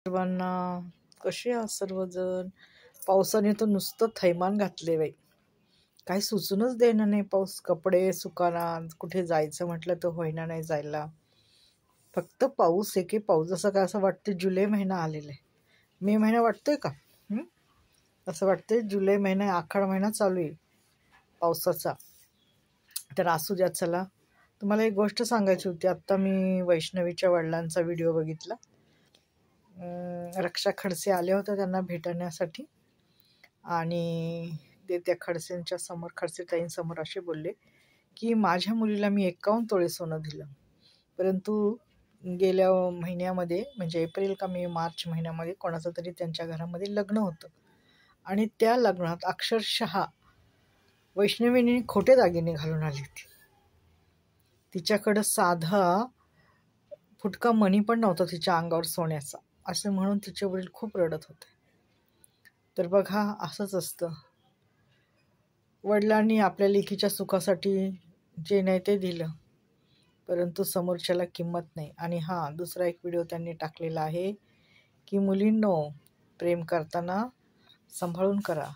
सर्वांना कसे आहात सर्वजण. पावसाने तर नुसतं थैमान घातले बाई. काही सुचूनच देणं नाही. पाऊस कपडे सुकाना, कुठे जायचं म्हटलं तर होईना नाही जायला. फक्त पाऊस एके पाऊस. जसं काय असं वाटतं जुलै महिना आलेला आहे. मे महिना वाटतोय का? असं वाटतंय जुलै महिना आखाड महिना चालू आहे पावसाचा. तर असू द्या. चला, तुम्हाला एक गोष्ट सांगायची होती. आत्ता मी वैष्णवीच्या वडिलांचा व्हिडिओ बघितला. रक्षा खडसे आले होते त्यांना भेटण्यासाठी आणि ते त्या खडसेंच्या समोर, खडसेताईंसमोर असे बोलले की माझ्या मुलीला मी 51 तोळे सोनं दिलं, परंतु गेल्या महिन्यामध्ये म्हणजे एप्रिल का मे मार्च महिन्यामध्ये कोणाचं तरी त्यांच्या घरामध्ये लग्न होतं आणि त्या लग्नात अक्षरशः वैष्णवीने खोटे दागिने घालून आली होती. तिच्याकडं साधा फुटका मणी पण नव्हता तिच्या अंगावर सोन्याचा, असं म्हणून तिचे वडील खूप रडत होते. तर बघा, असंच असतं. वडिलांनी आपल्या लेकीच्या सुखासाठी जे नाही ते दिलं, परंतु समोरच्याला किंमत नाही. आणि हां, दुसरा एक व्हिडिओ त्यांनी टाकलेला आहे की मुलींनो, प्रेम करताना सांभाळून करा,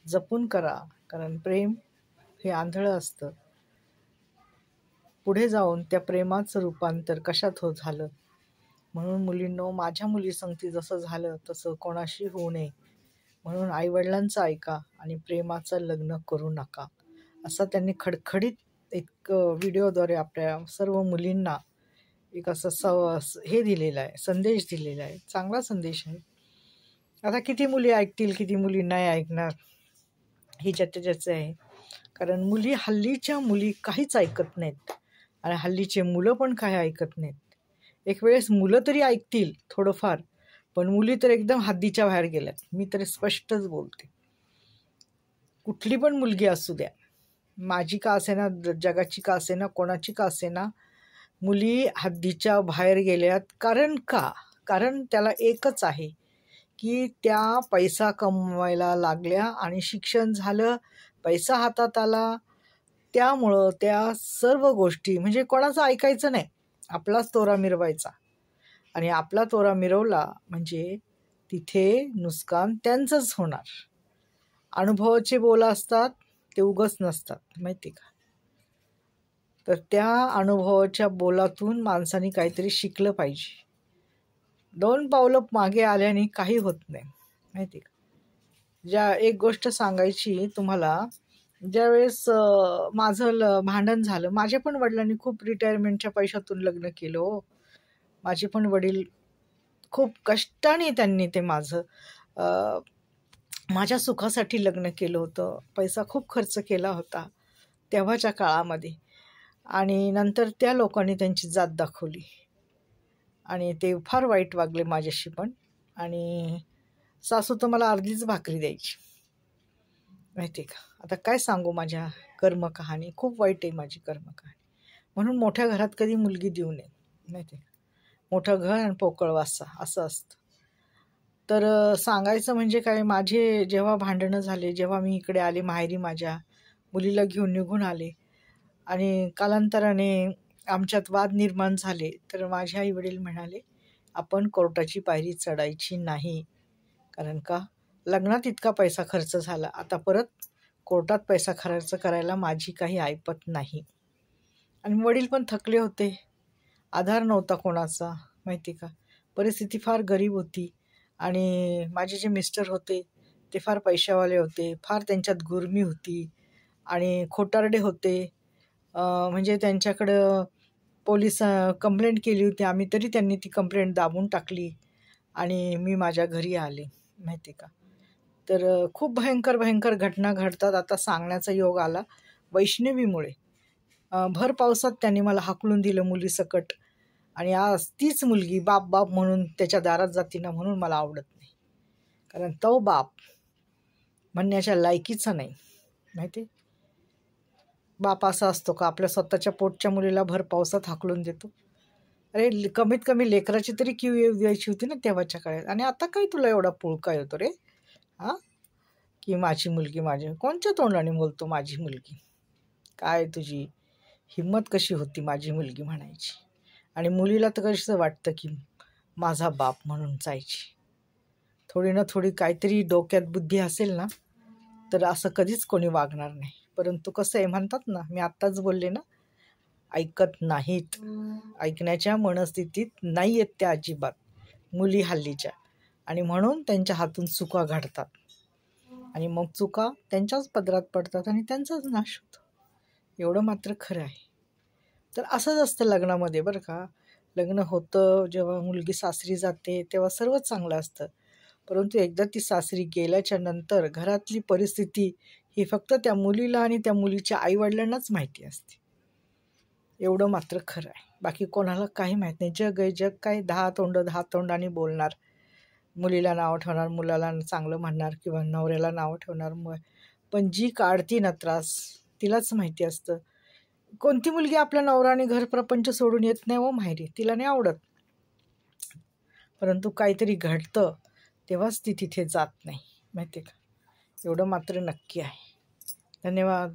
जपून करा, कारण प्रेम हे आंधळं असतं. पुढे जाऊन त्या प्रेमाचं रूपांतर कशात झालं. म्हणून मुलींनो, माझ्या मुलीसंगती जसं झालं तसं कोणाशी होऊ नये. म्हणून आईवडिलांचं ऐका आणि प्रेमाचं लग्न करू नका, असा त्यांनी खडखडीत एक व्हिडिओद्वारे आपल्या सर्व मुलींना एक असं हे दिलेलं आहे, संदेश दिलेला आहे. चांगला संदेश आहे. आता किती मुली ऐकतील, किती मुली नाही ऐकणार, ही ज्याचे आहे. कारण हल्लीच्या मुली काहीच ऐकत नाहीत आणि हल्लीचे मुलं पण काही ऐकत नाहीत. एक वेळेस मुलं तरी ऐकतील थोडंफार, पण मुली तर एकदम हद्दीच्या बाहेर गेल्यात. मी तरी स्पष्टच बोलते. कुठली पण मुलगी असू द्या, माझी का असेना, जगाची का असेना, कोणाची का असेना, मुली हद्दीच्या बाहेर गेल्यात. कारण त्याला एकच आहे की त्या पैसा कमवायला लागल्या आणि शिक्षण झालं, पैसा हातात आला, त्यामुळं त्या सर्व गोष्टी म्हणजे कोणाचं ऐकायचं नाही, आपलाच तोरा मिरवायचा. आणि आपला तोरा मिरवला म्हणजे तिथे नुकसान त्यांचंच होणार. अनुभवाचे बोल असतात ते उगच नसतात, माहिती का. तर त्या अनुभवाच्या बोलातून माणसाने काहीतरी शिकलं पाहिजे. 2 पावलं मागे आल्याने काही होत नाही, माहिती का. एक गोष्ट सांगायची तुम्हाला. ज्यावेळेस माझं भांडण झालं, माझ्या पण वडिलांनी खूप रिटायरमेंटच्या पैशातून लग्न केलं हो. माझे पण वडील खूप कष्टाने त्यांनी ते माझ्या सुखासाठी लग्न केलं होतं. पैसा खूप खर्च केला होता तेव्हाच्या काळामध्ये. आणि नंतर त्या लोकांनी त्यांची जात दाखवली आणि ते फार वाईट वागले माझ्याशी पण. आणि सासू तर मला अर्धीच भाकरी द्यायची, माहिती का. आता काय सांगू, माझ्या कर्मकहाणी खूप वाईट आहे, माझी कर्मकहाणी. म्हणून मोठ्या घरात कधी मुलगी देऊ नये, माहिती का. मोठं घर आणि पोकळ वासा असं असतं. तर सांगायचं म्हणजे काय, माझे जेव्हा भांडणं झाले, जेव्हा मी इकडे आले माहेरी, माझ्या मुलीला घेऊन निघून आले आणि कालांतराने आमच्यात वाद निर्माण झाले, तर माझे आई वडील म्हणाले आपण कोर्टाची पायरी चढायची नाही. कारण का, लग्नात इतका पैसा खर्च झाला, आता परत कोर्टात पैसा खर्च करायला माझी काही ऐपत नाही. आणि वडील पण थकले होते, आधार नव्हता कोणाचा, माहिती का. परिस्थिती फार गरीब होती. आणि माझे जे मिस्टर होते ते फार पैशावाले होते, फार त्यांच्यात गुरमी होती आणि खोटारडे होते. म्हणजे त्यांच्याकडं पोलीस कंप्लेंट केली होती आम्ही, तरी त्यांनी ती कंप्लेंट दाबून टाकली आणि मी माझ्या घरी आले, माहिती का. तर खूप भयंकर घटना घडतात. आता सांगण्याचा योग आला वैष्णवीमुळे. भर पावसात त्यांनी मला हाकलून दिलं मुलीसकट. आणि आज तीच मुलगी बाप म्हणून त्याच्या दारात जाती ना, म्हणून मला आवडत नाही. कारण तो बाप म्हणण्याच्या लायकीचा नाही, माहिती. बाप असा असतो का आपल्या स्वतःच्या पोटच्या मुलीला भर पावसात हाकलून देतो. अरे कमीत कमी लेकराची तरी किव येऊ द्यायची होती ना तेव्हाच्या काळात. आणि आता काय तुला एवढा पुळका येतो रे, हां, की माझी मुलगी, माझी कोणत्या तोंडाने बोलतो माझी मुलगी. काय तुझी हिंमत कशी होती माझी मुलगी म्हणायची. आणि मुलीला तर कसं वाटतं की माझा बाप म्हणून जायची. थोडी ना थोडी काहीतरी डोक्यात बुद्धी असेल ना तर असं कधीच कोणी वागणार नाही. परंतु कसं आहे म्हणतात ना, मी आत्ताच बोलले ना, ऐकत नाहीत. ऐकण्याच्या मनस्थितीत नाही आहेत त्या अजिबात मुली हल्लीच्या. आणि म्हणून त्यांच्या हातून चुका घडतात आणि मग चुका त्यांच्याच पदरात पडतात आणि त्यांचाच नाश होतो. एवढं मात्र खरं आहे. तर असंच असतं लग्नामध्ये बरं का. लग्न होतं जेव्हा मुलगी सासरी जाते तेव्हा सर्वच चांगलं असतं. परंतु एकदा ती सासरी गेल्याच्या नंतर घरातली परिस्थिती ही फक्त त्या मुलीला आणि त्या मुलीच्या आईवडिलांनाच माहिती असते. एवढं मात्र खरं आहे. बाकी कोणाला काही माहीत नाही. जग आहे, जग काय 10 तोंडाने बोलणार. मुलीला नावं ठेवणार, मुलाला चांगलं म्हणणार किंवा नवऱ्याला नावं ठेवणार. पण जी काढती ना त्रास तिलाच माहिती असतं. कोणती मुलगी आपला नवरा आणि घर प्रपंच सोडून येत नाही हो माहेरी, तिला नाही आवडत. परंतु काहीतरी घडतं तेव्हाच ती तिथे जात नाही, माहिती का. एवढं मात्र नक्की आहे. धन्यवाद.